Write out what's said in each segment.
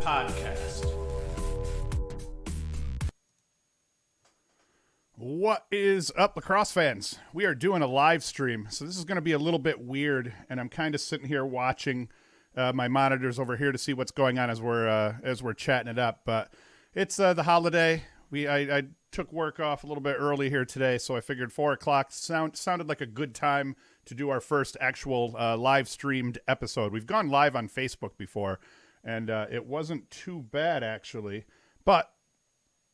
podcast. What is up, Lacrosse fans? We are doing a live stream, so this is going to be a little bit weird, and I'm kind of sitting here watching my monitors over here to see what's going on as we're chatting it up. But it's the holiday. I took work off a little bit early here today, so I figured 4 o'clock sounded like a good time to do our first actual live streamed episode. We've gone live on Facebook before, and it wasn't too bad actually, but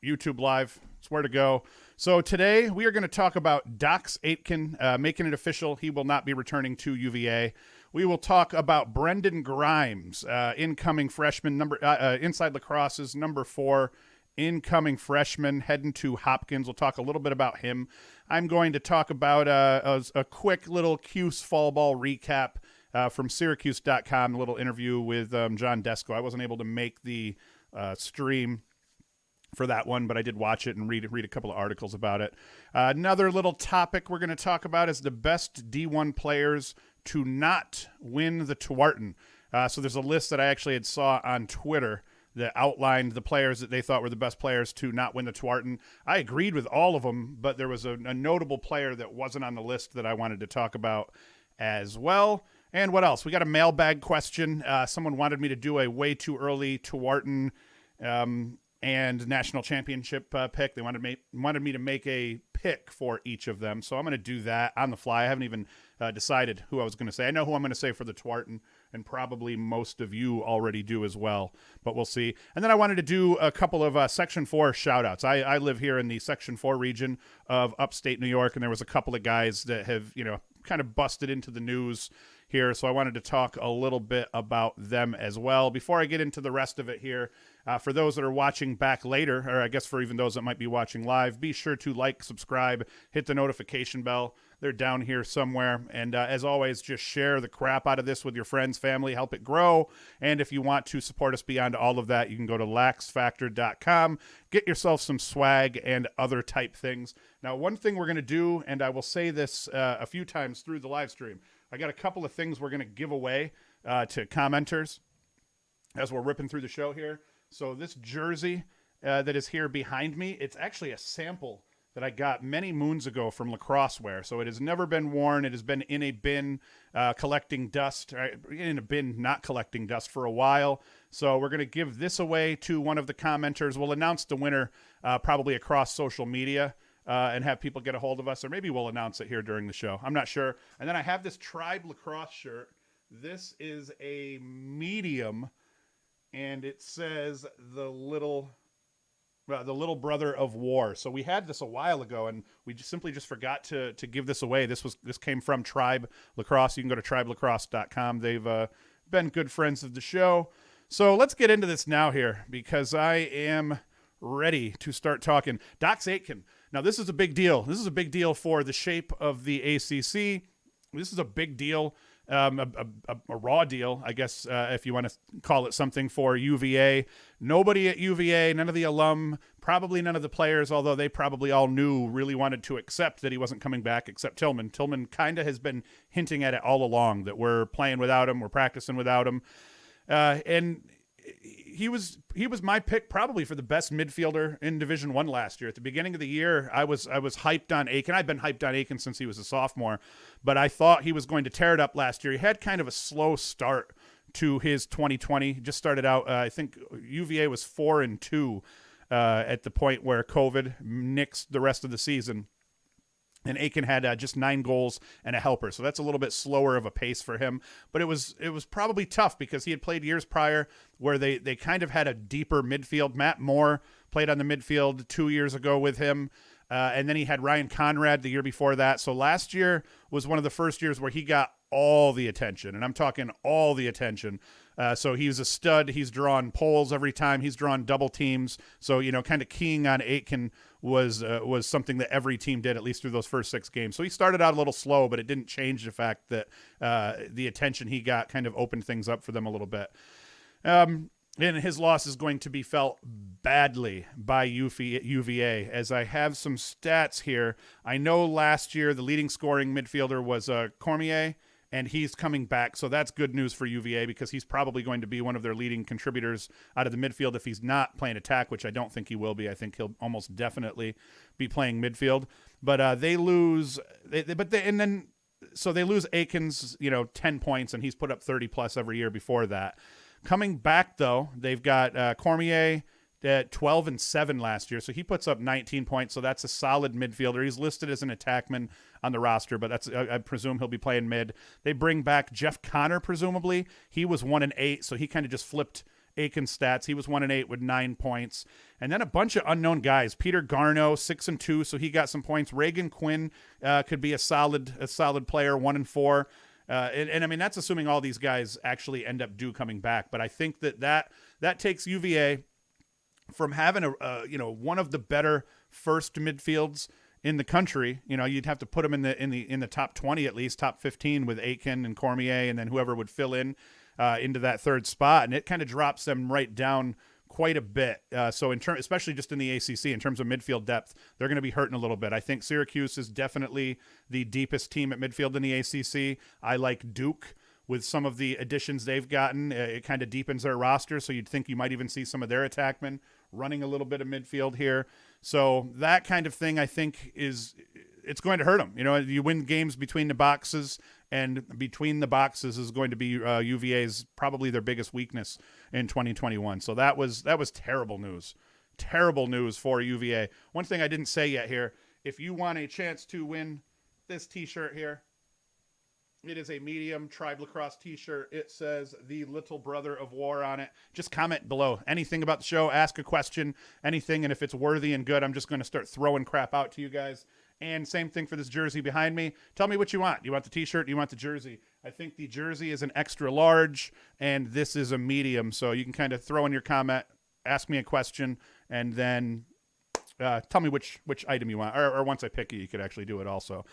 YouTube Live, it's where to go. So today we are going to talk about Dox Aitken making it official. He will not be returning to UVA. We will talk about Brendan Grimes, incoming freshman, Inside Lacrosse's number 4 incoming freshman, heading to Hopkins. We'll talk a little bit about him. I'm going to talk about a quick little Cuse fall ball recap from Syracuse.com, a little interview with John Desko. I wasn't able to make the stream for that one, but I did watch it and read a couple of articles about it. Another little topic we're going to talk about is the best D1 players to not win the Tewaaraton. So there's a list that I actually had saw on Twitter that outlined the players that they thought were the best players to not win the Tewaaraton. I agreed with all of them, but there was a notable player that wasn't on the list that I wanted to talk about as well. And what else? We got a mailbag question. Someone wanted me to do a way too early Tewaaraton and national championship pick. They wanted me to make a pick for each of them, so I'm going to do that on the fly. I haven't even decided who I was going to say. I know who I'm going to say for the Tewaaraton, and probably most of you already do as well, but we'll see. And then I wanted to do a couple of Section 4 shout-outs. I live here in the Section 4 region of upstate New York, and there was a couple of guys that have, kind of busted into the news here, so I wanted to talk a little bit about them as well. Before I get into the rest of it here, for those that are watching back later, or I guess for even those that might be watching live, be sure to like, subscribe, hit the notification bell. They're down here somewhere. And as always, just share the crap out of this with your friends, family, help it grow. And if you want to support us beyond all of that, you can go to LaxFactor.com, get yourself some swag and other type things. Now, one thing we're going to do, and I will say this a few times through the live stream, I got a couple of things we're going to give away to commenters as we're ripping through the show here. So this jersey that is here behind me, it's actually a sample that I got many moons ago from Lacrosse wear. So it has never been worn. It has been in a bin collecting dust, in a bin not collecting dust for a while. So we're going to give this away to one of the commenters. We'll announce the winner probably across social media and have people get a hold of us, or maybe we'll announce it here during the show. I'm not sure. And then I have this Tribe Lacrosse shirt. This is a medium, and it says the little brother of war. So we had this a while ago, and we simply just forgot to give this away. This came from Tribe Lacrosse. You can go to tribelacrosse.com. They've been good friends of the show. So let's get into this now here, because I am ready to start talking. Dox Aitken. Now, this is a big deal. This is a big deal for the shape of the ACC. This is a big deal. A raw deal, I guess, if you want to call it something, for UVA. Nobody at UVA, none of the alum, probably none of the players, although they probably all knew, really wanted to accept that he wasn't coming back, except Tillman. Tillman kind of has been hinting at it all along, that we're playing without him, we're practicing without him. And he was my pick probably for the best midfielder in Division I last year. At the beginning of the year, I was hyped on Aitken. I've been hyped on Aitken since he was a sophomore, but I thought he was going to tear it up last year. He had kind of a slow start to his 2020. Just started out, I think UVA was 4-2 at the point where COVID nixed the rest of the season. And Aitken had just 9 goals and a helper. So that's a little bit slower of a pace for him. But it was probably tough because he had played years prior where they kind of had a deeper midfield. Matt Moore played on the midfield 2 years ago with him. And then he had Ryan Conrad the year before that. So last year was one of the first years where he got all the attention. And I'm talking all the attention. So he's a stud. He's drawn polls every time. He's drawn double teams. So, kind of keying on Aitken was something that every team did, at least through those first 6 games. So he started out a little slow, but it didn't change the fact that the attention he got kind of opened things up for them a little bit. And his loss is going to be felt badly by UVA, as I have some stats here. I know last year the leading scoring midfielder was Cormier, and he's coming back. So that's good news for UVA because he's probably going to be one of their leading contributors out of the midfield if he's not playing attack, which I don't think he will be. I think he'll almost definitely be playing midfield. But they lose, so they lose Aikens, 10 points, and he's put up 30 plus every year before that. Coming back though, they've got Cormier at 12-7 last year, so he puts up 19 points. So that's a solid midfielder. He's listed as an attackman on the roster, but I presume he'll be playing mid. They bring back Jeff Connor, presumably. He was 1-8, so he kind of just flipped Aiken's stats. He was 1-8 with 9 points. And then a bunch of unknown guys. Peter Garneau, 6-2, so he got some points. Reagan Quinn could be a solid player, 1-4. And I mean, that's assuming all these guys actually end up coming back. But I think that takes UVA from having one of the better first midfields in the country. You'd have to put them in the top 20 at least, top 15 with Aitken and Cormier, and then whoever would fill in into that third spot, and it kind of drops them right down quite a bit. So especially just in the ACC, in terms of midfield depth, they're going to be hurting a little bit. I think Syracuse is definitely the deepest team at midfield in the ACC. I like Duke with some of the additions they've gotten. It kind of deepens their roster, so you'd think you might even see some of their attackmen running a little bit of midfield here. So that kind of thing, I think, it's going to hurt them. You win games between the boxes, and between the boxes is going to be UVA's probably their biggest weakness in 2021. So that was terrible news. Terrible news for UVA. One thing I didn't say yet here, if you want a chance to win this t-shirt here, it is a medium Tribe Lacrosse t-shirt. It says "The Little Brother of War" on it. Just comment below anything about the show, ask a question, anything, and if it's worthy and good, I'm just going to start throwing crap out to you guys. And same thing for this jersey behind me. Tell me what you want. Do you want the t-shirt? Do you want the jersey? I think the jersey is an extra large, and this is a medium. So you can kind of throw in your comment, ask me a question, and then tell me which item you want. Or once I pick you could actually do it also.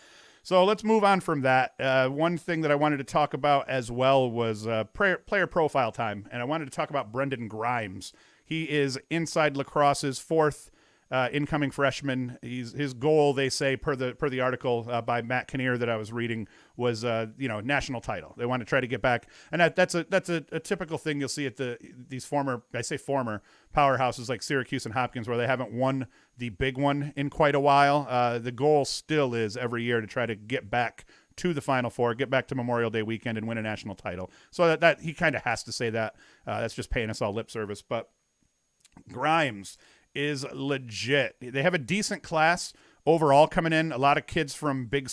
So let's move on from that. One thing that I wanted to talk about as well was player profile time, and I wanted to talk about Brendan Grimes. He is Inside Lacrosse's fourth incoming freshman. His goal, they say, per the article by Matt Kinnear that I was reading, was national title. They want to try to get back, and that's a typical thing you'll see at these former powerhouses like Syracuse and Hopkins, where they haven't won the big one in quite a while. The goal still is every year to try to get back to the Final Four, get back to Memorial Day weekend and win a national title. So that he kind of has to say that. That's just paying us all lip service. But Grimes is legit. They have a decent class overall coming in. A lot of kids from big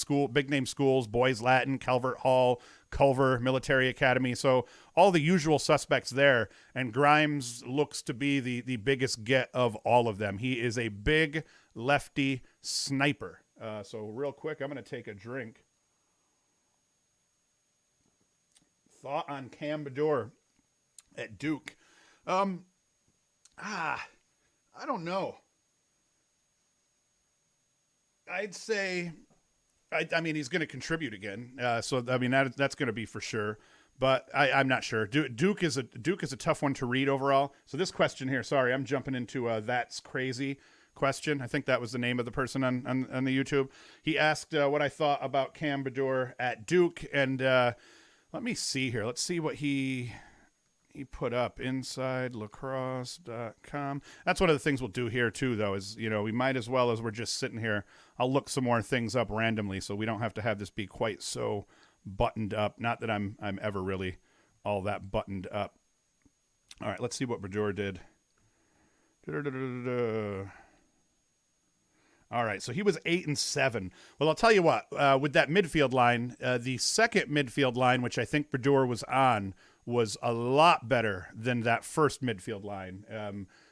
name schools, Boys Latin, Calvert Hall, Culver, Military Academy. So all the usual suspects there. And Grimes looks to be the biggest get of all of them. He is a big lefty sniper. So real quick, I'm going to take a drink. Thought on Cam Baddour at Duke. I don't know. I'd say, I mean, he's going to contribute again. So I mean, that's going to be for sure. But I'm not sure. Duke is a tough one to read overall. So this question here, sorry, I'm jumping into That's Crazy question. I think that was the name of the person on the YouTube. He asked what I thought about Cam Baddour at Duke, and let me see here. Let's see what he put up. InsideLacrosse.com. That's one of the things we'll do here too, though, is we might as well, as we're just sitting here, I'll look some more things up randomly, so we don't have to have this be quite so buttoned up. Not that I'm ever really all that buttoned up. All right, let's see what Baddour did. All right, so he was 8-7. Well, I'll tell you what, with that midfield line, the second midfield line, which I think Baddour was on, was a lot better than that first midfield line.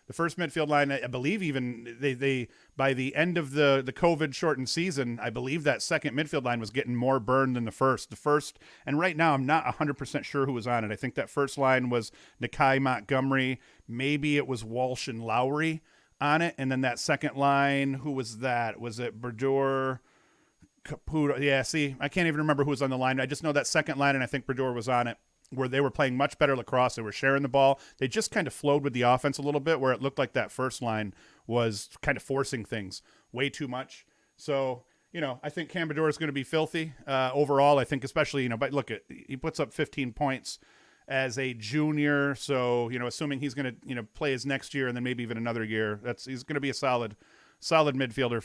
The first midfield line, I believe, even they by the end of the COVID shortened season, I believe that second midfield line was getting more burned than the first. And right now I'm not 100% sure who was on it. I think that first line was Nakai Montgomery, maybe it was Walsh and Lowry on it, and then that second line, who was that? Was it Baddour, Caputo? Yeah, see, I can't even remember who was on the line. I just know that second line, and I think Baddour was on it, where they were playing much better lacrosse. They were sharing the ball. They just kind of flowed with the offense a little bit, where it looked like that first line was kind of forcing things way too much. So I think Cambador is going to be filthy overall. I think especially, but look, he puts up 15 points as a junior. So, assuming he's going to, play his next year and then maybe even another year, he's going to be a solid midfielder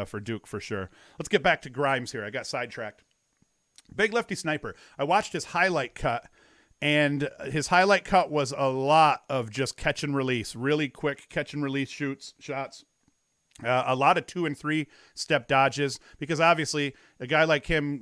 for Duke for sure. Let's get back to Grimes here. I got sidetracked. Big lefty sniper. I watched his highlight cut, and his highlight cut was a lot of just catch and release, really quick catch and release shots. A lot of 2 and 3 step dodges, because obviously a guy like him,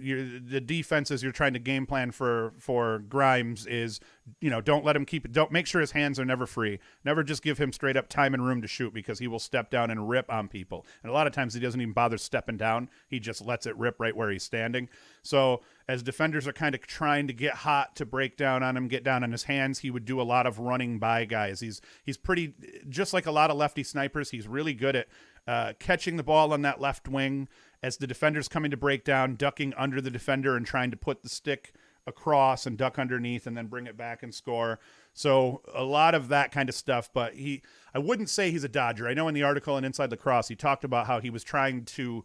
the defenses you're trying to game plan for Grimes is, don't let him don't make sure his hands are never free. Never just give him straight up time and room to shoot, because he will step down and rip on people. And a lot of times he doesn't even bother stepping down. He just lets it rip right where he's standing. So as defenders are kind of trying to get hot to break down on him, get down on his hands, he would do a lot of running by guys. He's pretty, just like a lot of lefty snipers, he's really good at catching the ball on that left wing as the defender's coming to break down, ducking under the defender and trying to put the stick across and duck underneath and then bring it back and score. So a lot of that kind of stuff, but I wouldn't say he's a dodger. I know in the article on Inside Lacrosse, he talked about how he was trying to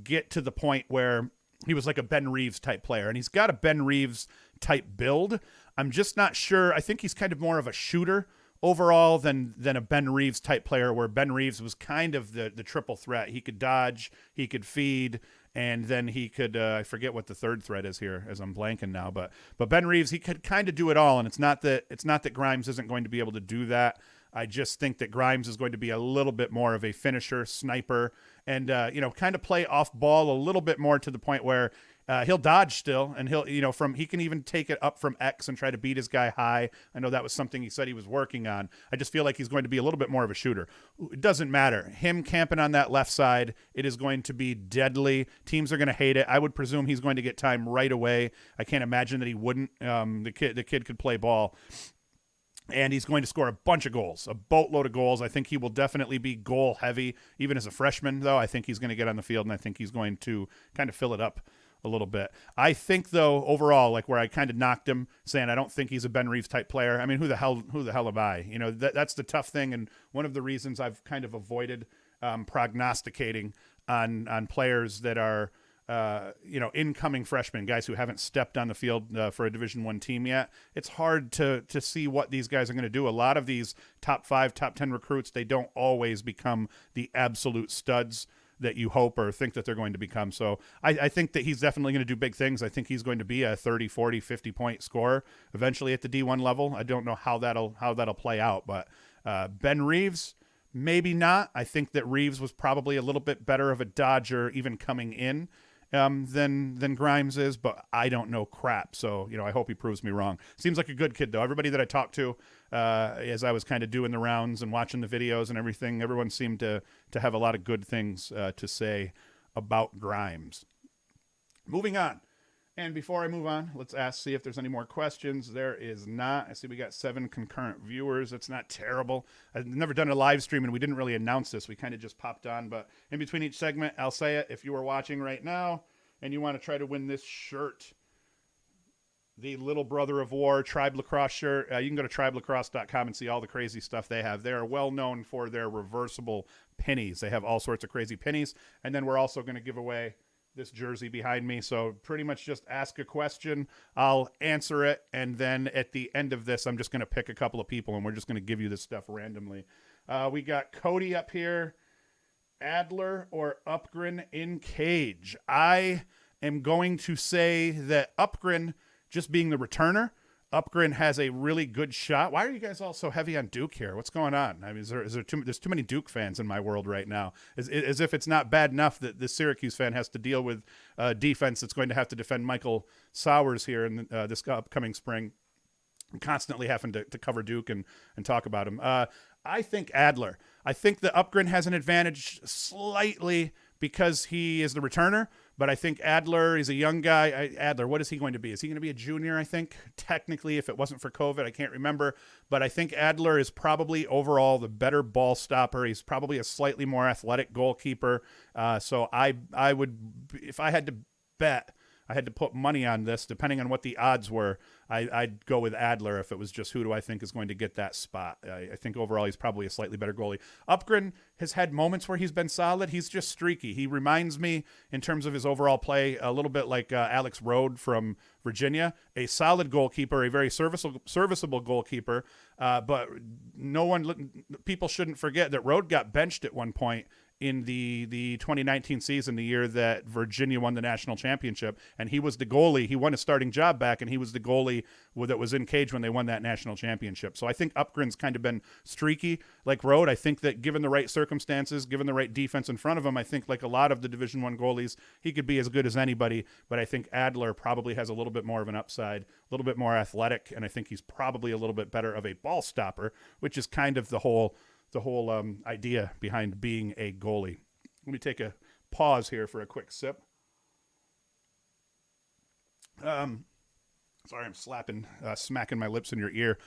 get to the point where he was like a Ben Reeves type player, and he's got a Ben Reeves type build. I'm just not sure. I think he's kind of more of a shooter overall than a Ben Reeves type player, where Ben Reeves was kind of the triple threat. He could dodge, he could feed, and then he could, I forget what the third threat is here as I'm blanking now, but Ben Reeves, he could kind of do it all. And it's not that Grimes isn't going to be able to do that. I just think that Grimes is going to be a little bit more of a finisher, sniper, and, kind of play off ball a little bit more, to the point where he'll dodge still, and he can even take it up from X and try to beat his guy high. I know that was something he said he was working on. I just feel like he's going to be a little bit more of a shooter. It doesn't matter. Him camping on that left side, it is going to be deadly. Teams are going to hate it. I would presume he's going to get time right away. I can't imagine that he wouldn't. The kid could play ball. And he's going to score a bunch of goals, a boatload of goals. I think he will definitely be goal heavy, even as a freshman, though. I think he's going to get on the field, and I think he's going to kind of fill it up a little bit. I think, though, overall, like where I kind of knocked him, saying I don't think he's a Ben Reeves type player. I mean, who the hell am I? That's the tough thing, and one of the reasons I've kind of avoided prognosticating on players that are incoming freshmen, guys who haven't stepped on the field for a Division I team yet. It's hard to see what these guys are going to do. A lot of these top 5, top 10 recruits, they don't always become the absolute studs that you hope or think that they're going to become. So I think that he's definitely going to do big things. I think he's going to be a 30, 40, 50 point scorer eventually at the D1 level. I don't know how that'll play out, but Ben Reeves, maybe not. I think that Reeves was probably a little bit better of a dodger even coming in than Grimes is, but I don't know crap. So, I hope he proves me wrong. Seems like a good kid, though. Everybody that I talked to, as I was kind of doing the rounds and watching the videos and everything, everyone seemed to have a lot of good things to say about Grimes. Moving on. And before I move on, let's see if there's any more questions. There is not. I see we got 7 concurrent viewers. That's not terrible. I've never done a live stream, and we didn't really announce this. We kind of just popped on. But in between each segment, I'll say it. If you are watching right now and you want to try to win this shirt, the Little Brother of War Tribe Lacrosse shirt, you can go to tribelacrosse.com and see all the crazy stuff they have. They are well known for their reversible pennies. They have all sorts of crazy pennies. And then we're also going to give away this jersey behind me. So pretty much just ask a question. I'll answer it. And then at the end of this, I'm just going to pick a couple of people, and we're just going to give you this stuff randomly. We got Cody up here. Adler or Upgren in cage? I am going to say that Upgren, just being the returner, Upgren has a really good shot. Why are you guys all so heavy on Duke here? What's going on? I mean, there's too many Duke fans in my world right now. As if it's not bad enough that the Syracuse fan has to deal with defense that's going to have to defend Michael Sowers here in this upcoming spring, constantly having to cover Duke and talk about him. I think Adler. I think that Upgren has an advantage slightly because he is the returner, but I think Adler is a young guy. Adler, what is he going to be? Is he going to be a junior, I think? Technically, if it wasn't for COVID, I can't remember. But I think Adler is probably overall the better ball stopper. He's probably a slightly more athletic goalkeeper. So I would, if I had to bet, I had to put money on this, depending on what the odds were, I'd go with Adler if it was just who do I think is going to get that spot. I think overall he's probably a slightly better goalie. Upgren has had moments where he's been solid. He's just streaky. He reminds me, in terms of his overall play, a little bit like Alex Rode from Virginia, a solid goalkeeper, a very serviceable goalkeeper. But people shouldn't forget that Rode got benched at one point in the 2019 season, the year that Virginia won the national championship, and he was the goalie. He won his starting job back, and he was the goalie that was in cage when they won that national championship. So I think Upgren's kind of been streaky like Rode. I think that given the right circumstances, given the right defense in front of him, I think like a lot of the Division I goalies, he could be as good as anybody, but I think Adler probably has a little bit more of an upside, a little bit more athletic, and I think he's probably a little bit better of a ball stopper, which is kind of the whole idea behind being a goalie. Let me take a pause here for a quick sip. Sorry, I'm smacking my lips in your ear.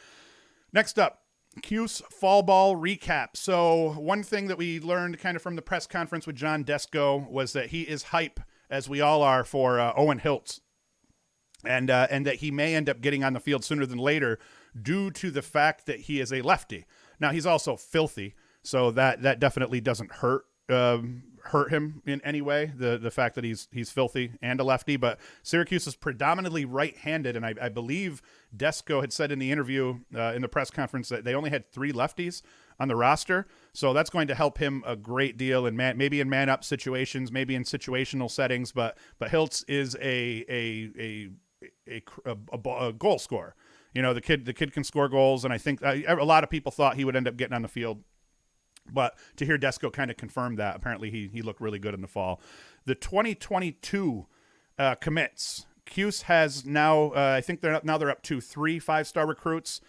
Next up, Cuse fall ball recap. So one thing that we learned kind of from the press conference with John Desko was that he is hype, as we all are, for Owen Hiltz. And that he may end up getting on the field sooner than later due to the fact that he is a lefty. Now, he's also filthy, so that definitely doesn't hurt him in any way, the fact that he's filthy and a lefty. But Syracuse is predominantly right-handed, and I believe Desko had said in the interview in the press conference that they only had 3 lefties on the roster, so that's going to help him a great deal in maybe in man-up situations, maybe in situational settings. But Hiltz is a goal scorer. You know, the kid can score goals, and I think a lot of people thought he would end up getting on the field. But to hear Desko kind of confirm that, apparently he looked really good in the fall. The 2022 commits. Cuse has now, I think they're up to 3 5-star recruits.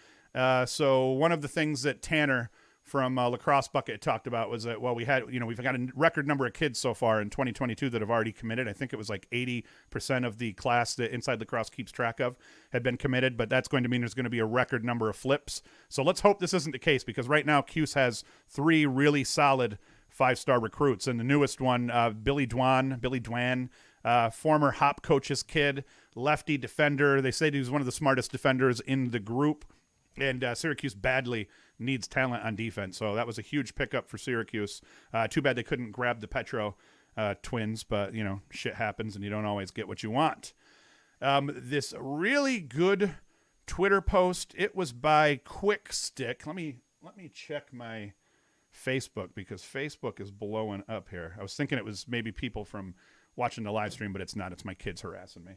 So one of the things that Tanner from Lacrosse Bucket talked about was that, well, we've got a record number of kids so far in 2022 that have already committed. I think it was like 80% of the class that Inside Lacrosse keeps track of had been committed, but that's going to mean there's going to be a record number of flips. So let's hope this isn't the case, because right now Cuse has 3 really solid 5-star recruits, and the newest one, Billy Dwan, former Hop coach's kid, lefty defender. They say he was one of the smartest defenders in the group, and Syracuse badly needs talent on defense. So that was a huge pickup for Syracuse. Too bad they couldn't grab the Petro twins, but, shit happens and you don't always get what you want. This really good Twitter post, it was by Quick Stick. Let me check my Facebook, because Facebook is blowing up here. I was thinking it was maybe people from watching the live stream, but it's not. It's my kids harassing me.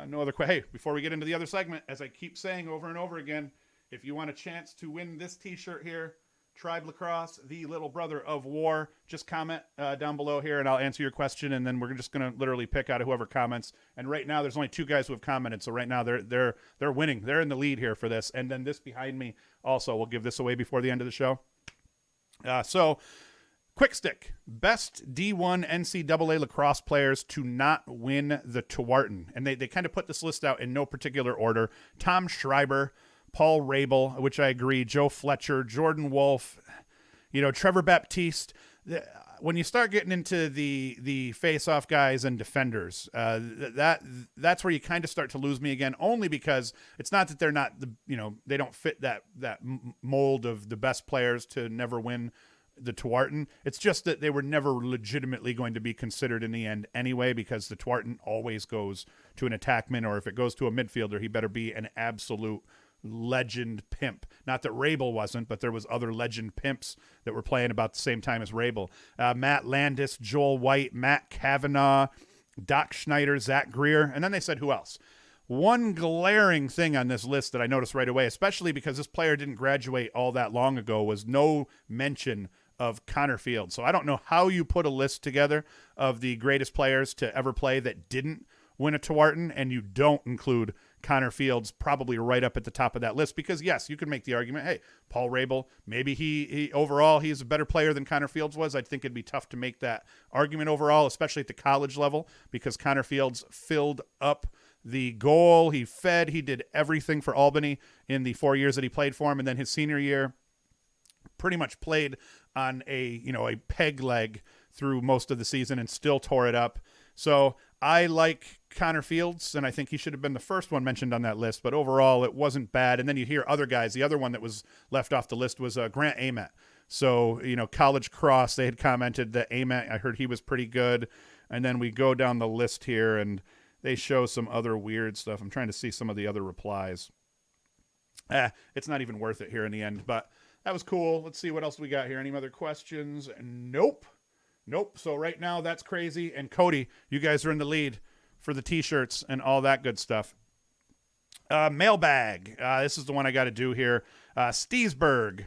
No other Hey, before we get into the other segment, as I keep saying over and over again, if you want a chance to win this t-shirt here, Tribe Lacrosse, the little brother of war, just comment down below here and I'll answer your question, and then we're just going to literally pick out whoever comments. And right now there's only 2 guys who have commented, so right now they're winning. They're in the lead here for this. And then this behind me also, we'll give this away before the end of the show. So Quick Stick, best D1 NCAA lacrosse players to not win the Tewaaraton. And they kind of put this list out in no particular order. Tom Schreiber, Paul Rabel, which I agree, Joe Fletcher, Jordan Wolf, Trevor Baptiste. When you start getting into the face-off guys and defenders, that's where you kind of start to lose me again, only because it's not that they're not, they don't fit that mold of the best players to never win the Tewaaraton. It's just that they were never legitimately going to be considered in the end anyway, because the Tewaaraton always goes to an attackman, or if it goes to a midfielder, he better be an absolute legend pimp. Not that Rabel wasn't, but there was other legend pimps that were playing about the same time as Rabel. Matt Landis, Joel White, Matt Kavanaugh, Doc Schneider, Zach Greer, and then they said who else. One glaring thing on this list that I noticed right away, especially because this player didn't graduate all that long ago, was no mention of Connor Fields. So I don't know how you put a list together of the greatest players to ever play that didn't win a Tewaaraton, and you don't include Connor Fields probably right up at the top of that list, because yes, you could make the argument, hey, Paul Rabel, maybe he overall he's a better player than Connor Fields was. I think it'd be tough to make that argument overall, especially at the college level, because Connor Fields filled up the goal, he fed, he did everything for Albany in the 4 years that he played for him, and then his senior year pretty much played on a peg leg through most of the season and still tore it up. So I like Connor Fields, and I think he should have been the first one mentioned on that list, but overall it wasn't bad. And then you hear other guys. The other one that was left off the list was Grant Ament. So, College Cross, they had commented that Ament, I heard he was pretty good. And then we go down the list here, and they show some other weird stuff. I'm trying to see some of the other replies. It's not even worth it here in the end, but that was cool. Let's see what else we got here. Any other questions? Nope. So right now, that's crazy. And Cody, you guys are in the lead for the T-shirts and all that good stuff. Mailbag. This is the one I got to do here. Steesberg.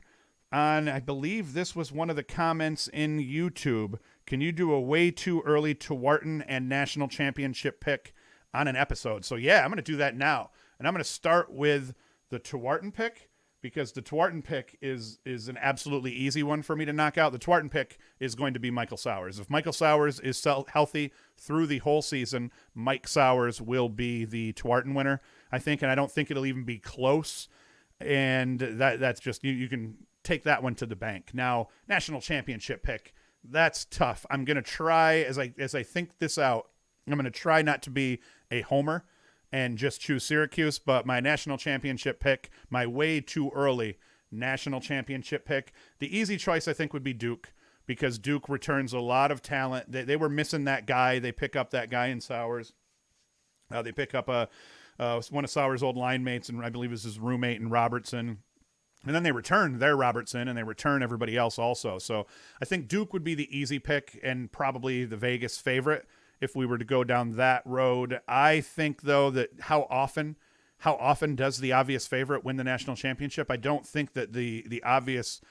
I believe this was one of the comments in YouTube. Can you do a way too early Tewaaraton and national championship pick on an episode? So, yeah, I'm going to do that now. And I'm going to start with the Tewaaraton pick, because the Tewaaraton pick is an absolutely easy one for me to knock out. The Tewaaraton pick is going to be Michael Sowers. If Michael Sowers is healthy through the whole season, Mike Sowers will be the Tewaaraton winner, I think, and I don't think it'll even be close. And that's just, you can take that one to the bank. Now, national championship pick, that's tough. I'm going to try, as I think this out, I'm going to try not to be a homer and just choose Syracuse, but my national championship pick, my way too early national championship pick, the easy choice I think would be Duke, because Duke returns a lot of talent. They were missing that guy. They pick up that guy in Sowers. They pick up one of Sowers' old line mates, and I believe it was his roommate in Robertson. And then they return their Robertson, and they return everybody else also. So I think Duke would be the easy pick and probably the Vegas favorite if we were to go down that road. I think, though, that how often does the obvious favorite win the national championship? I don't think that the obvious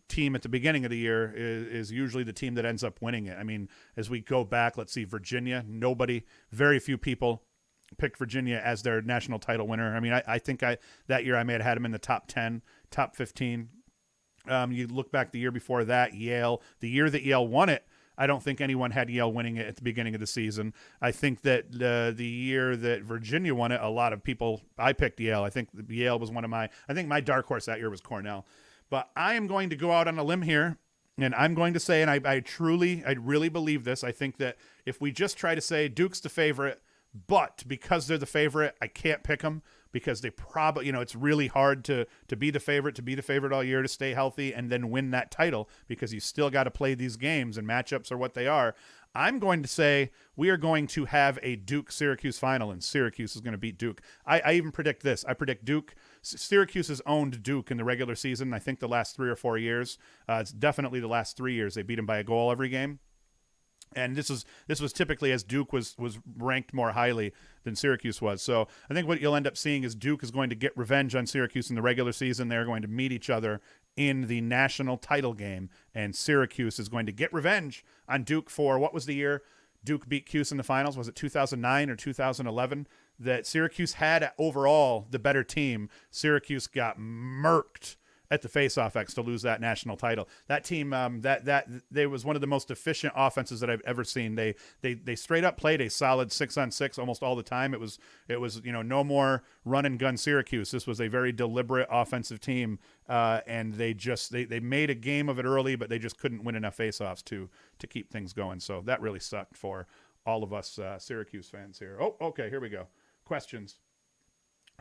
team at the beginning of the year is usually the team that ends up winning it. I mean, as we go back, let's see, Virginia, very few people picked Virginia as their national title winner. I mean, I think that year I may have had them in the top 10, top 15. You look back the year before that, Yale, the year that Yale won it, I don't think anyone had Yale winning it at the beginning of the season. I think that the year that Virginia won it, a lot of people, I picked Yale. I think Yale was I think my dark horse that year was Cornell. But I am going to go out on a limb here, and I'm going to say, and I really believe this, I think that if we just try to say Duke's the favorite, but because they're the favorite, I can't pick them, because they probably, it's really hard to be the favorite all year, to stay healthy and then win that title, because you still got to play these games and matchups are what they are. I'm going to say we are going to have a Duke-Syracuse final, and Syracuse is going to beat Duke. I even predict this. I predict Duke. Syracuse has owned Duke in the regular season, I think the last 3 or 4 years. It's definitely the last 3 years. They beat them by a goal every game. And this was typically as Duke was ranked more highly than Syracuse was. So I think what you'll end up seeing is Duke is going to get revenge on Syracuse in the regular season. They're going to meet each other in the national title game, and Syracuse is going to get revenge on Duke for, what was the year Duke beat Cuse in the finals? Was it 2009 or 2011? That Syracuse had overall the better team. Syracuse got murked at the face-off X to lose that national title. That team, they was one of the most efficient offenses that I've ever seen. They straight up played a solid 6-on-6 almost all the time. It was no more run and gun Syracuse. This was a very deliberate offensive team, and they made a game of it early, but they just couldn't win enough face-offs to keep things going. So that really sucked for all of us Syracuse fans here. Oh, okay, here we go. Questions.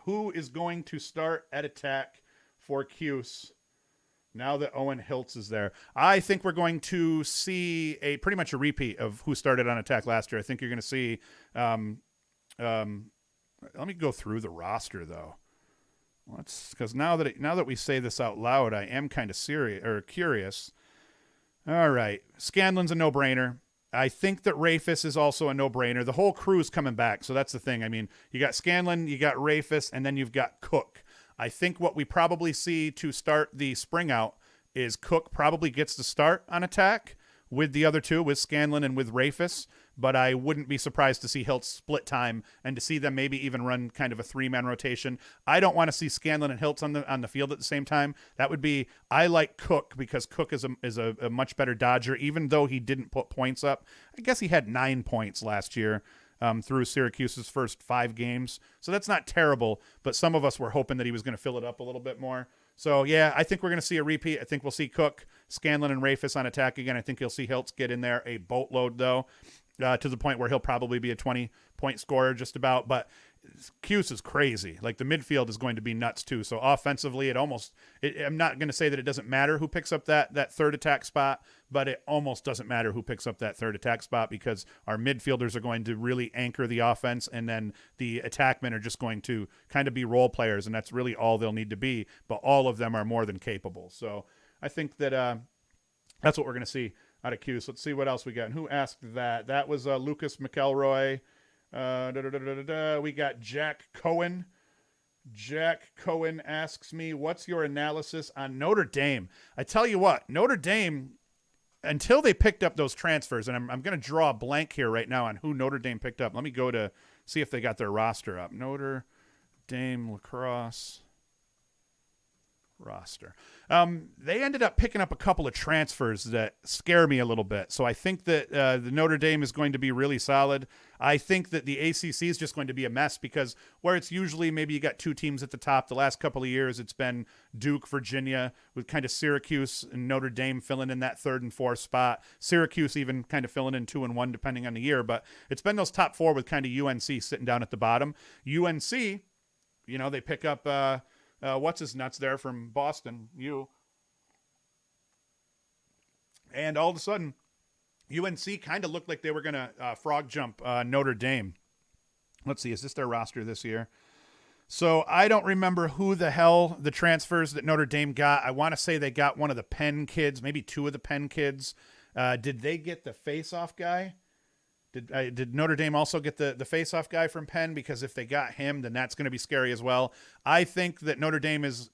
Who is going to start at attack for Cuse now that Owen Hiltz is there? I think we're going to see pretty much a repeat of who started on attack last year. I think you're going to see let me go through the roster, though. Because now that we say this out loud, I am kind of curious. All right, Scanlon's a no-brainer. I think that Rafis is also a no-brainer. The whole crew's coming back, so that's the thing. I mean, you got Scanlon, you got Rafis, and then you've got Cook. I think what we probably see to start the spring out is Cook probably gets the start on attack with the other two, with Scanlon and with Rafis, but I wouldn't be surprised to see Hiltz split time and to see them maybe even run kind of a 3-man rotation. I don't want to see Scanlon and Hiltz on the field at the same time. That would be, I like Cook because Cook is a much better dodger, even though he didn't put points up. I guess he had 9 points last year through Syracuse's first 5 games. So that's not terrible, but some of us were hoping that he was going to fill it up a little bit more. So, yeah, I think we're going to see a repeat. I think we'll see Cook, Scanlon, and Rafis on attack again. I think you'll see Hiltz get in there a boatload, though. to the point where he'll probably be a 20-point scorer just about. But Cuse is crazy. Like, the midfield is going to be nuts too. So offensively, I'm not going to say that it doesn't matter who picks up that third attack spot, but it almost doesn't matter who picks up that third attack spot, because our midfielders are going to really anchor the offense, and then the attackmen are just going to kind of be role players, and that's really all they'll need to be. But all of them are more than capable. So I think that that's what we're going to see out of Cuse. Let's see what else we got. And who asked that? That was Lucas McElroy. We got Jack Cohen. Jack Cohen asks me, what's your analysis on Notre Dame? I tell you what, Notre Dame, until they picked up those transfers, and I'm going to draw a blank here right now on who Notre Dame picked up. Let me go to see if they got their roster up. Notre Dame Lacrosse roster. They ended up picking up a couple of transfers that scare me a little bit. So I think that the Notre Dame is going to be really solid. I think that the ACC is just going to be a mess, because where it's usually maybe you got two teams at the top, the last couple of years it's been Duke, Virginia, with kind of Syracuse and Notre Dame filling in that third and fourth spot. Syracuse even kind of filling in 2 and 1 depending on the year. But it's been those top four with kind of UNC sitting down at the bottom. UNC, they pick up what's his nuts there from Boston, and all of a sudden, UNC kind of looked like they were going to frog jump Notre Dame. Let's see, is this their roster this year? So I don't remember who the hell the transfers that Notre Dame got. I want to say they got one of the Penn kids, maybe 2 of the Penn kids. Did they get the face-off guy? Did Notre Dame also get the face-off guy from Penn? Because if they got him, then that's going to be scary as well. I think that Notre Dame is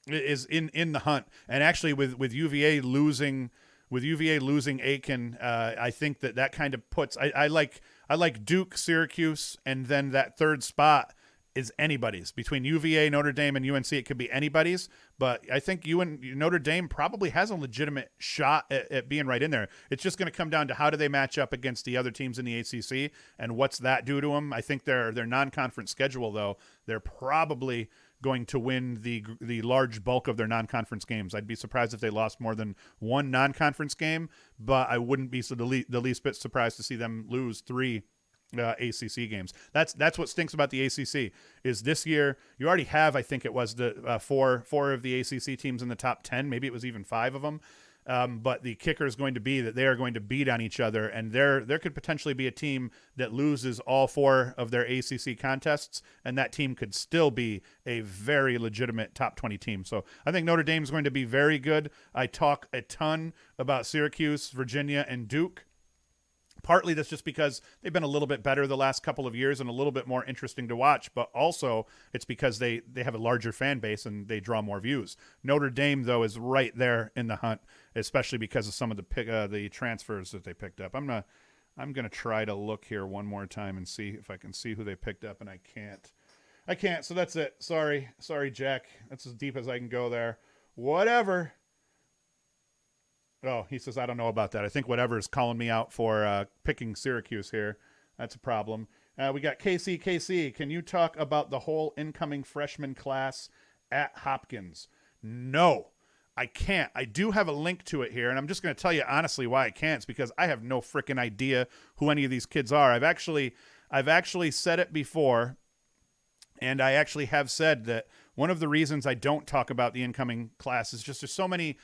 in the hunt, and actually with UVA losing Aitken, I think that kind of puts. I like Duke, Syracuse, and then that third spot is anybody's. Between UVA, Notre Dame, and UNC, it could be anybody's. But I think Notre Dame probably has a legitimate shot at being right in there. It's just going to come down to how do they match up against the other teams in the ACC, and what's that do to them. I think their non-conference schedule, though, they're probably going to win the large bulk of their non-conference games. I'd be surprised if they lost more than one non-conference game, but I wouldn't be the least bit surprised to see them lose 3 ACC games. That's what stinks about the ACC is this year you already have, I think it was the four of the ACC teams in the top 10. Maybe it was even 5 of them. But the kicker is going to be that they are going to beat on each other, and there could potentially be a team that loses all 4 of their ACC contests, and that team could still be a very legitimate top 20 team. So I think Notre Dame is going to be very good. I talk a ton about Syracuse, Virginia, and Duke. Partly that's just because they've been a little bit better the last couple of years and a little bit more interesting to watch, but also it's because they have a larger fan base and they draw more views. Notre Dame, though, is right there in the hunt, especially because of some of the transfers that they picked up. I'm gonna try to look here one more time and see if I can see who they picked up, and I can't. So that's it. Sorry, Jack. That's as deep as I can go there. Whatever. Oh, he says, I don't know about that. I think whatever is calling me out for picking Syracuse here. That's a problem. We got KC. Can you talk about the whole incoming freshman class at Hopkins? No, I can't. I do have a link to it here, and I'm just going to tell you honestly why I can't. It's because I have no freaking idea who any of these kids are. I've actually said it before, and I actually have said that one of the reasons I don't talk about the incoming class is just there's so many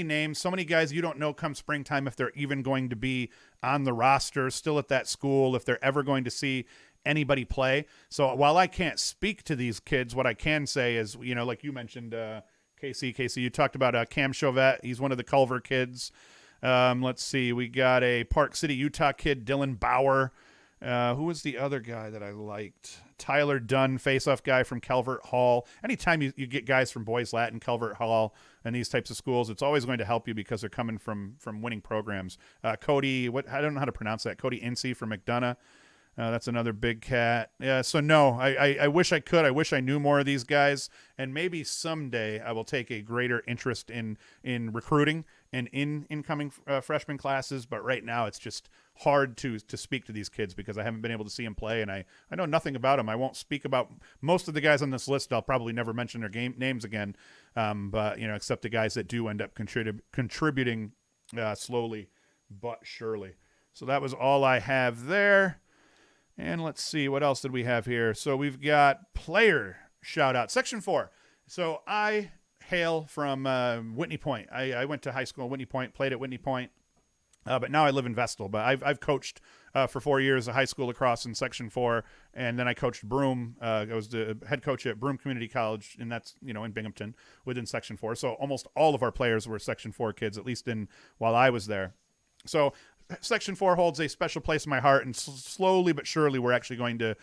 names, so many guys you don't know come springtime if they're even going to be on the roster, still at that school, if they're ever going to see anybody play. So while I can't speak to these kids, what I can say is, like you mentioned, Casey, you talked about Cam Chauvette. He's one of the Culver kids. Let's see. We got a Park City, Utah kid, Dylan Bauer. Who was the other guy that I liked? Tyler Dunn, face-off guy from Calvert Hall. Anytime you get guys from Boys Latin, Calvert Hall, and these types of schools, it's always going to help you because they're coming from winning programs. Cody, I don't know how to pronounce that. Cody Ince from McDonough. That's another big cat. Yeah, so no, I wish I could. I wish I knew more of these guys, and maybe someday I will take a greater interest in recruiting and in incoming freshman classes. But right now it's just hard to speak to these kids because I haven't been able to see them play, and I know nothing about them. I won't speak about most of the guys on this list. I'll probably never mention their names again, but except the guys that do end up contributing slowly but surely. So that was all I have there. And let's see, what else did we have here? So we've got player shout out. Section 4. So I hail from Whitney Point. I went to high school at Whitney Point, played at Whitney Point. But now I live in Vestal. But I've coached for 4 years a high school lacrosse in Section 4, and then I coached Broome. I was the head coach at Broome Community College, and that's in Binghamton within Section 4. So almost all of our players were Section 4 kids, at least while I was there. So Section 4 holds a special place in my heart, and slowly but surely we're actually going to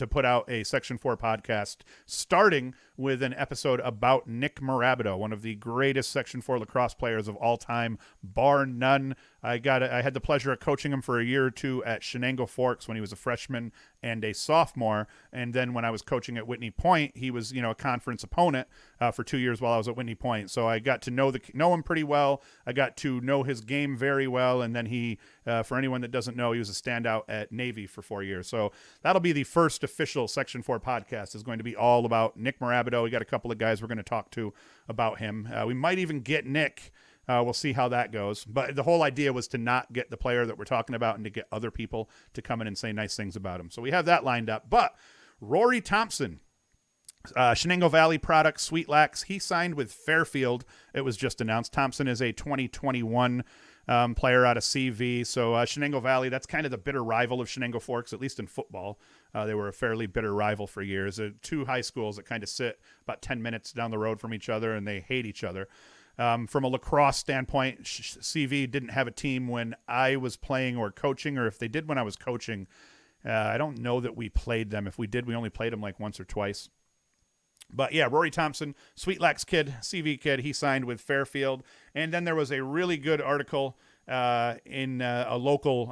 put out a Section 4 podcast, starting with an episode about Nick Marabito, one of the greatest Section 4 lacrosse players of all time, bar none. I had the pleasure of coaching him for a year or two at Shenango Forks when he was a freshman and a sophomore, and then when I was coaching at Whitney Point, he was a conference opponent for 2 years while I was at Whitney Point. So I got to know him pretty well. I got to know his game very well, and then he, for anyone that doesn't know, he was a standout at Navy for 4 years. So that'll be the first official Section 4 podcast. Is going to be all about Nick Marabito. We got a couple of guys we're going to talk to about him. We might even get Nick. We'll see how that goes. But the whole idea was to not get the player that we're talking about and to get other people to come in and say nice things about him. So we have that lined up. But Rory Thompson, Shenango Valley product, Sweet Lax, he signed with Fairfield. It was just announced. Thompson is a 2021 player out of CV. So Shenango Valley, that's kind of the bitter rival of Shenango Forks, at least in football. They were a fairly bitter rival for years. Two high schools that kind of sit about 10 minutes down the road from each other, and they hate each other. From a lacrosse standpoint, CV didn't have a team when I was playing or coaching, or if they did when I was coaching, I don't know that we played them. If we did, we only played them like once or twice. But yeah, Rory Thompson, Sweet Lax kid, CV kid, he signed with Fairfield. And then there was a really good article on a local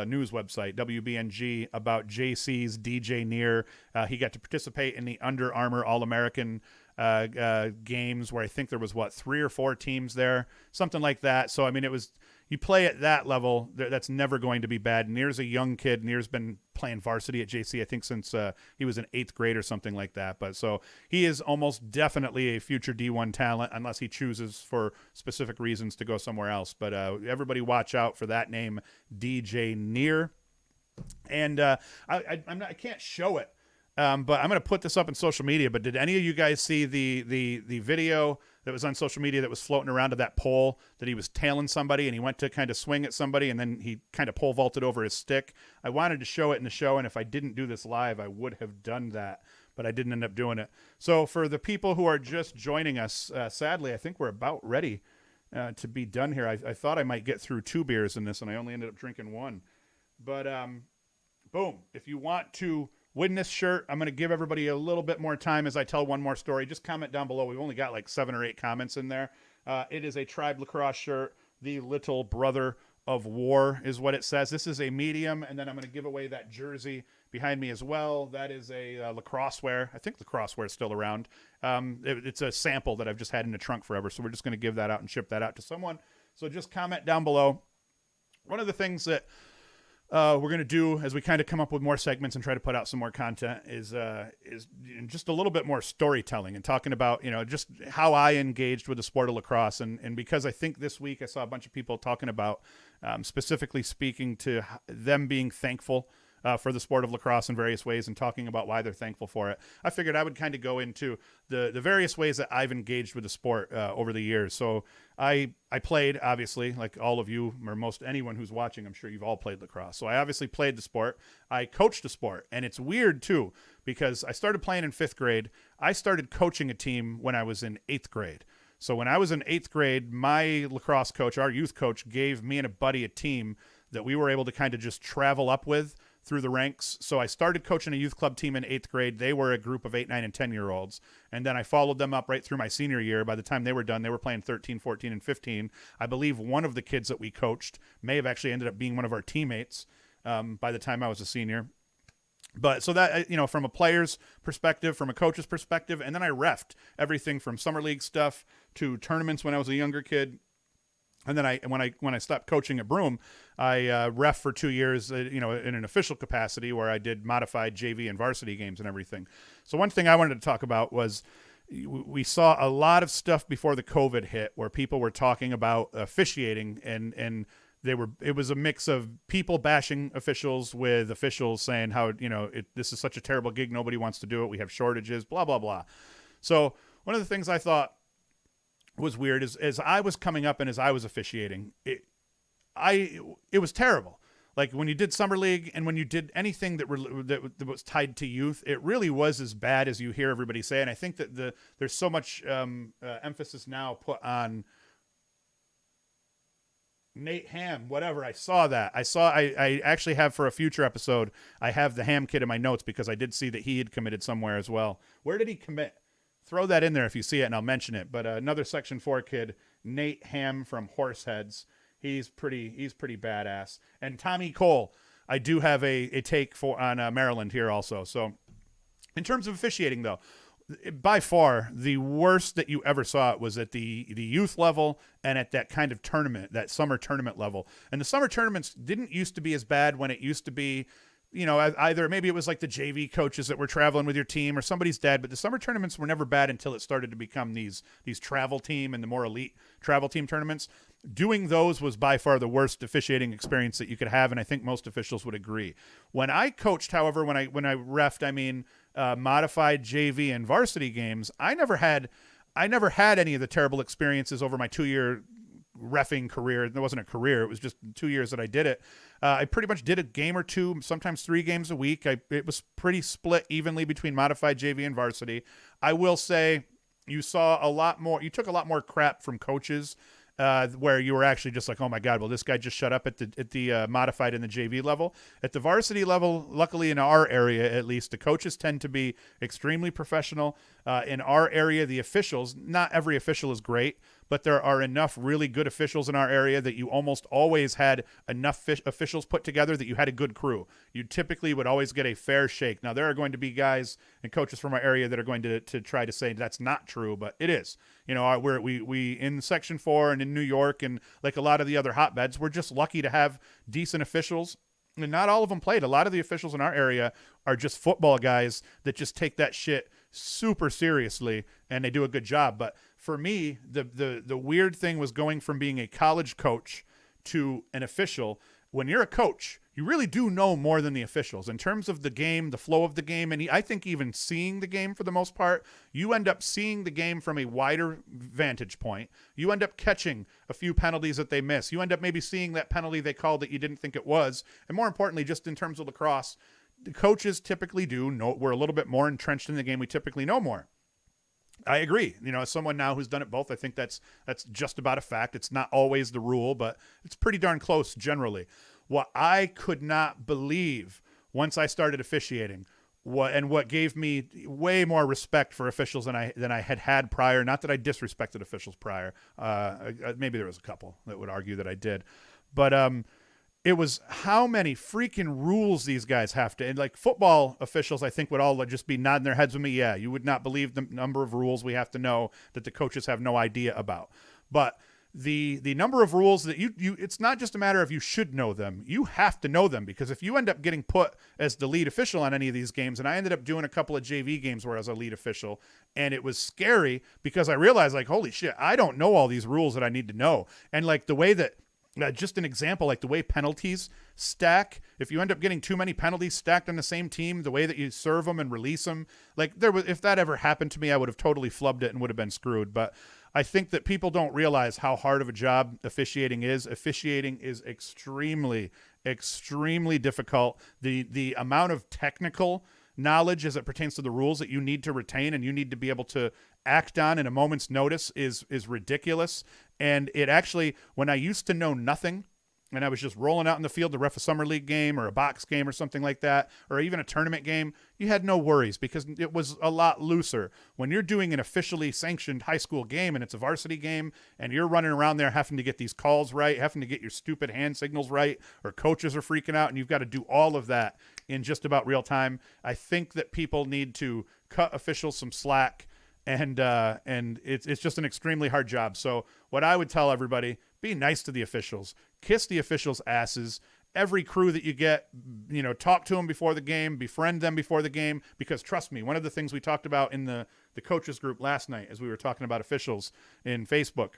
news website, WBNG, about JC's DJ Neer. He got to participate in the Under Armour All-American games, where I think there was 3 or 4 teams there, something like that. So I mean, you play at that level, that's never going to be bad. Neer's a young kid. Neer's been playing varsity at JC, I think, since he was in 8th grade or something like that. But so he is almost definitely a future D1 talent, unless he chooses for specific reasons to go somewhere else. But everybody watch out for that name, DJ Neer. And I can't show it. But I'm going to put this up on social media. But did any of you guys see the video that was on social media that was floating around to that pole that he was tailing somebody and he went to kind of swing at somebody and then he kind of pole vaulted over his stick? I wanted to show it in the show, and if I didn't do this live, I would have done that, but I didn't end up doing it. So for the people who are just joining us, sadly, I think we're about ready to be done here. I thought I might get through 2 beers in this, and I only ended up drinking 1. But boom, if you want to win this shirt, I'm going to give everybody a little bit more time as I tell one more story. Just comment down below. We've only got like 7 or 8 comments in there. It is a Tribe Lacrosse shirt. The little brother of war is what it says. This is a medium, and then I'm going to give away that jersey behind me as well. That is a lacrosse wear. I think lacrosse wear is still around. It's a sample that I've just had in the trunk forever, so we're just going to give that out and ship that out to someone. So just comment down below. One of the things that we're going to do as we kind of come up with more segments and try to put out some more content is just a little bit more storytelling and talking about, just how I engaged with the sport of lacrosse. And because I think this week I saw a bunch of people talking about specifically speaking to them being thankful for the sport of lacrosse in various ways and talking about why they're thankful for it. I figured I would kind of go into the various ways that I've engaged with the sport over the years. So I played, obviously, like all of you or most anyone who's watching, I'm sure you've all played lacrosse. So I obviously played the sport. I coached the sport, and it's weird too, because I started playing in 5th grade. I started coaching a team when I was in 8th grade. So when I was in 8th grade, my lacrosse coach, our youth coach, gave me and a buddy a team that we were able to kind of just travel up with through the ranks. So I started coaching a youth club team in 8th grade. They were a group of 8, 9, and 10-year-olds. And then I followed them up right through my senior year. By the time they were done, they were playing 13, 14, and 15. I believe one of the kids that we coached may have actually ended up being one of our teammates by the time I was a senior. But so that, from a player's perspective, from a coach's perspective, and then I reffed everything from summer league stuff to tournaments when I was a younger kid. And then when I stopped coaching at Broome, I ref for 2 years, in an official capacity where I did modified JV and varsity games and everything. So one thing I wanted to talk about was we saw a lot of stuff before the COVID hit where people were talking about officiating and it was a mix of people bashing officials with officials saying how, this is such a terrible gig. Nobody wants to do it. We have shortages, blah, blah, blah. So one of the things I thought was weird is as I was coming up and as I was officiating, it was terrible. Like when you did summer league and when you did anything that was tied to youth, it really was as bad as you hear everybody say. And I think that there's so much emphasis now put on Nate Ham, whatever. I saw that. I actually have for a future episode, I have the Ham kid in my notes because I did see that he had committed somewhere as well. Where did he commit? Throw that in there if you see it and I'll mention it. But another Section 4 kid, Nate Ham from Horseheads. He's pretty badass. And Tommy Cole, I do have a take on Maryland here also. So in terms of officiating though, by far the worst that you ever saw it was at the youth level and at that kind of tournament, that summer tournament level. And the summer tournaments didn't used to be as bad when it used to be, either maybe it was like the JV coaches that were traveling with your team or somebody's dad, but the summer tournaments were never bad until it started to become these travel team and the more elite travel team tournaments. Doing those was by far the worst officiating experience that you could have, and I think most officials would agree. When I coached, however, when I reffed, I mean modified JV and varsity games, I never had any of the terrible experiences over my 2-year reffing career. It wasn't a career. It was just 2 years that I did it. I pretty much did a game or two, sometimes 3 games a week. It was pretty split evenly between modified JV and varsity. I will say you took a lot more crap from coaches where you were actually just like, oh my God, well, this guy just shut up at the modified and the JV level. At the varsity level, luckily in our area, at least, the coaches tend to be extremely professional. In our area, the officials, not every official is great, but there are enough really good officials in our area that you almost always had enough officials put together that you had a good crew. You typically would always get a fair shake. Now, there are going to be guys and coaches from our area that are going to try to say that's not true, but it is. We in Section 4 and in New York and like a lot of the other hotbeds, we're just lucky to have decent officials. And not all of them played. A lot of the officials in our area are just football guys that just take that shit super seriously and they do a good job. But for me, the weird thing was going from being a college coach to an official. When you're a coach, you really do know more than the officials in terms of the game, the flow of the game. And I think even seeing the game for the most part, you end up seeing the game from a wider vantage point. You end up catching a few penalties that they miss. You end up maybe seeing that penalty they called that you didn't think it was. And more importantly, just in terms of lacrosse, the coaches typically do know, we're a little bit more entrenched in the game. We typically know more. I agree. As someone now who's done it both, I think that's just about a fact. It's not always the rule, but it's pretty darn close generally. What I could not believe once I started officiating, what gave me way more respect for officials than I had prior. Not that I disrespected officials prior. Maybe there was a couple that would argue that I did, but it was how many freaking rules these guys have to. And like football officials, I think would all just be nodding their heads with me. Yeah, you would not believe the number of rules we have to know that the coaches have no idea about. But the number of rules that you it's not just a matter of you should know them. You have to know them, because if you end up getting put as the lead official on any of these games, and I ended up doing a couple of JV games where I was a lead official, and it was scary because I realized like, holy shit, I don't know all these rules that I need to know. And like the way that just an example, like the way penalties stack, if you end up getting too many penalties stacked on the same team, the way that you serve them and release them, like if that ever happened to me, I would have totally flubbed it and would have been screwed. But I think that people don't realize how hard of a job officiating is. Officiating is extremely, extremely difficult. The amount of technical knowledge as it pertains to the rules that you need to retain and you need to be able to act on in a moment's notice is ridiculous. And it actually, when I used to know nothing and I was just rolling out in the field to ref a summer league game or a box game or something like that, or even a tournament game, you had no worries because it was a lot looser. When you're doing an officially sanctioned high school game and it's a varsity game and you're running around there having to get these calls right, having to get your stupid hand signals right, or coaches are freaking out and you've got to do all of that in just about real time, I think that people need to cut officials some slack. And it's just an extremely hard job. So what I would tell everybody, be nice to the officials, kiss the officials' asses. Every crew that you get, talk to them before the game, befriend them before the game, because trust me, one of the things we talked about in the coaches group last night as we were talking about officials in Facebook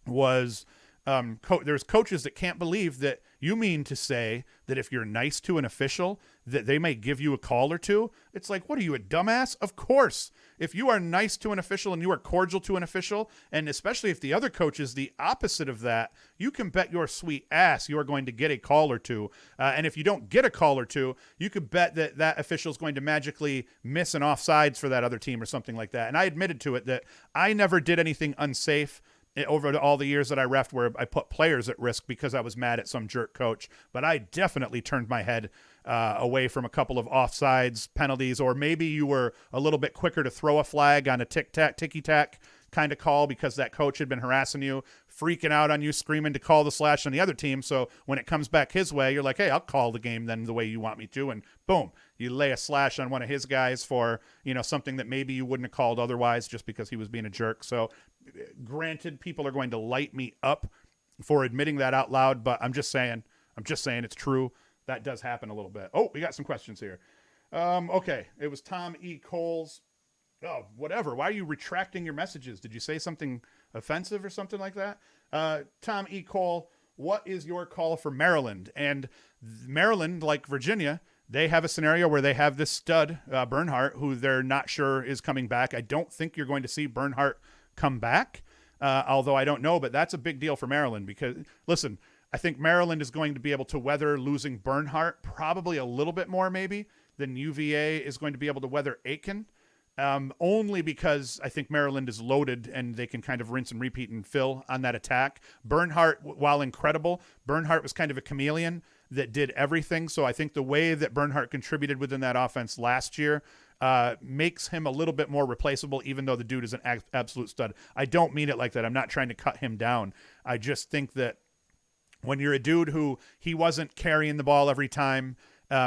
was There's coaches that can't believe that you mean to say that if you're nice to an official, that they may give you a call or two. It's like, what are you, a dumbass? Of course. If you are nice to an official and you are cordial to an official, and especially if the other coach is the opposite of that, you can bet your sweet ass you are going to get a call or two. And if you don't get a call or two, you could bet that that official is going to magically miss an offsides for that other team or something like that. And I admitted to it that I never did anything unsafe over all the years that I refed where I put players at risk because I was mad at some jerk coach. But I definitely turned my head away from a couple of offsides penalties, or maybe you were a little bit quicker to throw a flag on a ticky-tack kind of call because that coach had been harassing you, freaking out on you, screaming to call the slash on the other team. So when it comes back his way, you're like, hey, I'll call the game then the way you want me to. And boom, you lay a slash on one of his guys for, something that maybe you wouldn't have called otherwise just because he was being a jerk. So granted, people are going to light me up for admitting that out loud, but I'm just saying it's true. That does happen a little bit. Oh, we got some questions here. Okay. It was Tom E. Coles. Oh, whatever. Why are you retracting your messages? Did you say something offensive or something like that? Tom E. Cole, what is your call for Maryland? And Maryland, like Virginia, they have a scenario where they have this stud, Bernhardt, who they're not sure is coming back. I don't think you're going to see Bernhardt come back, although I don't know, but that's a big deal for Maryland because, listen, I think Maryland is going to be able to weather losing Bernhardt probably a little bit more maybe than UVA is going to be able to weather Aitken. Only because I think Maryland is loaded and they can kind of rinse and repeat and fill on that attack. Bernhardt, while incredible, Bernhardt was kind of a chameleon that did everything. So I think the way that Bernhardt contributed within that offense last year makes him a little bit more replaceable, even though the dude is an absolute stud. I don't mean it like that. I'm not trying to cut him down. I just think that when you're a dude who he wasn't carrying the ball every time,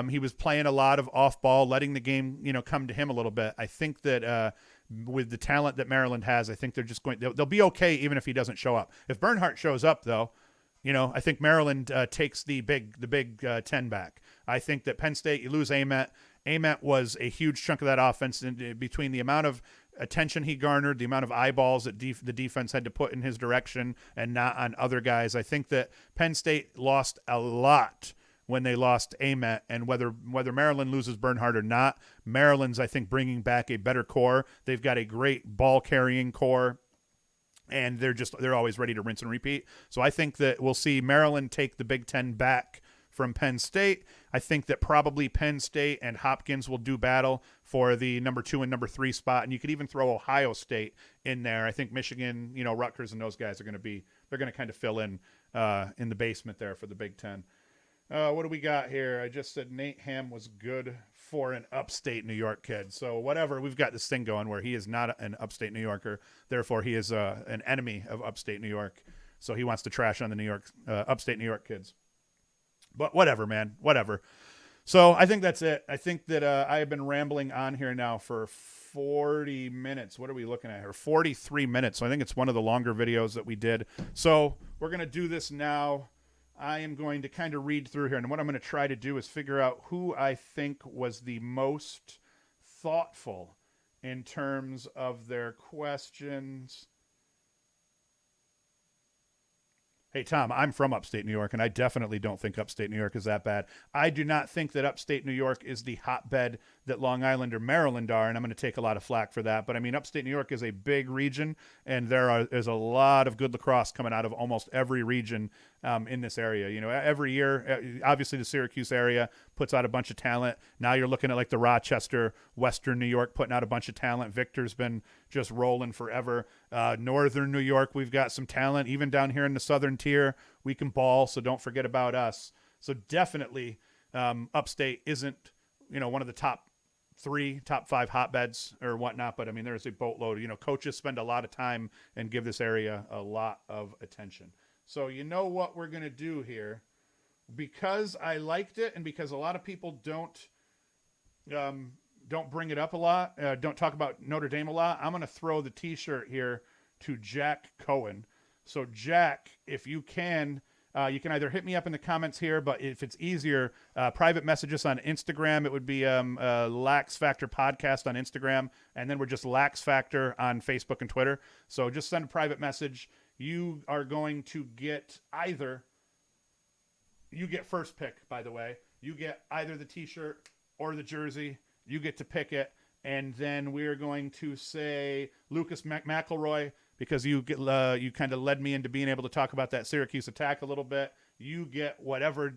he was playing a lot of off ball, letting the game, come to him a little bit. I think that with the talent that Maryland has, I think they'll be okay even if he doesn't show up. If Bernhardt shows up, though, I think Maryland takes the big 10 back. I think that Penn State, you lose Ament. Ament was a huge chunk of that offense between the amount of attention he garnered, the amount of eyeballs that the defense had to put in his direction and not on other guys. I think that Penn State lost a lot when they lost Ament, and whether Maryland loses Bernhardt or not, Maryland's, I think, bringing back a better core. They've got a great ball-carrying core, and they're always ready to rinse and repeat. So I think that we'll see Maryland take the Big Ten back from Penn State. I think that probably Penn State and Hopkins will do battle for the number 2 and number 3 spot, and you could even throw Ohio State in there. I think Michigan, Rutgers and those guys they're going to kind of fill in the basement there for the Big Ten. What do we got here? I just said Nate Ham was good for an upstate New York kid. So whatever, we've got this thing going where he is not an upstate New Yorker. Therefore, he is an enemy of upstate New York. So he wants to trash on the upstate New York kids. But whatever, man, whatever. So I think that's it. I think that I have been rambling on here now for 40 minutes. What are we looking at here? 43 minutes. So I think it's one of the longer videos that we did. So we're going to do this now. I am going to kind of read through here, and what I'm going to try to do is figure out who I think was the most thoughtful in terms of their questions. Hey, Tom, I'm from upstate New York, and I definitely don't think upstate New York is that bad. I do not think that upstate New York is the hotbed that Long Island or Maryland are, and I'm going to take a lot of flack for that. But, I mean, upstate New York is a big region, and there's a lot of good lacrosse coming out of almost every region in this area. Every year, obviously the Syracuse area puts out a bunch of talent. Now you're looking at like the Rochester, Western New York putting out a bunch of talent. Victor's been just rolling forever. Northern New York, we've got some talent. Even down here in the Southern tier, we can ball, so don't forget about us. So definitely upstate isn't, one of the top 5 hotbeds or whatnot, but I mean, there's a boatload. Coaches spend a lot of time and give this area a lot of attention. So you know what we're going to do here, because I liked it and because a lot of people don't bring it up a lot, don't talk about Notre Dame a lot, I'm going to throw the t-shirt here to Jack Cohen. So Jack, if you can either hit me up in the comments here, but if it's easier, private message us on Instagram. It would be LaxFactor Podcast on Instagram, and then we're just LaxFactor on Facebook and Twitter. So just send a private message. you are going to get you get first pick, by the way. You get either the t-shirt or the jersey. You get to pick it. And then we're going to say Lucas McElroy, because you kind of led me into being able to talk about that Syracuse attack a little bit. You get whatever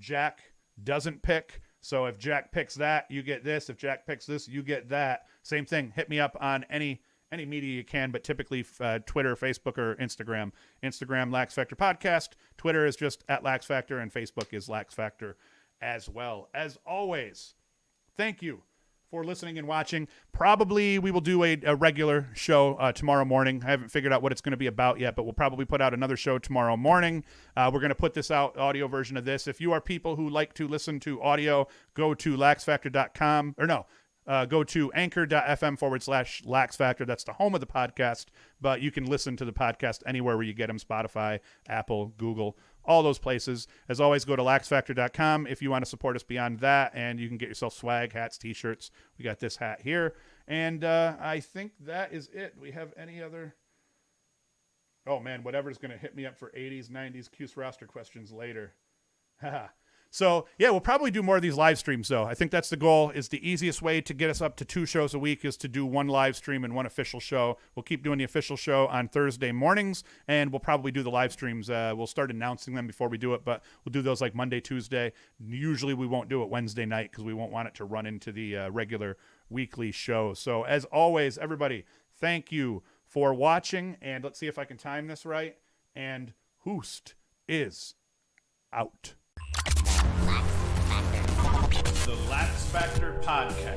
Jack doesn't pick. So if Jack picks that, you get this. If Jack picks this, you get that. Same thing. Hit me up on any media you can, but typically Twitter, Facebook, or Instagram. Instagram, LaxFactor Podcast. Twitter is just at LaxFactor, and Facebook is LaxFactor as well. As always, thank you for listening and watching. Probably we will do a regular show tomorrow morning. I haven't figured out what it's going to be about yet, but we'll probably put out another show tomorrow morning. We're going to put this out, audio version of this. If you are people who like to listen to audio, go to LaxFactor.com. Go to anchor.fm/LaxFactor. That's the home of the podcast, but you can listen to the podcast anywhere where you get them: Spotify, Apple, Google, all those places. As always, go to LaxFactor.com if you want to support us beyond that, and you can get yourself swag, hats, t-shirts. We got this hat here, and I think that is it. We have any other... Oh, man, whatever's going to hit me up for 80s, 90s Cuse roster questions later. Haha. So, yeah, we'll probably do more of these live streams, though. I think that's the goal. Is the easiest way to get us up to 2 shows a week is to do 1 live stream and 1 official show. We'll keep doing the official show on Thursday mornings, and we'll probably do the live streams. We'll start announcing them before we do it, but we'll do those like Monday, Tuesday. Usually we won't do it Wednesday night because we won't want it to run into the regular weekly show. So, as always, everybody, thank you for watching, and let's see if I can time this right. And Hoost is out. The LaxFactor Podcast.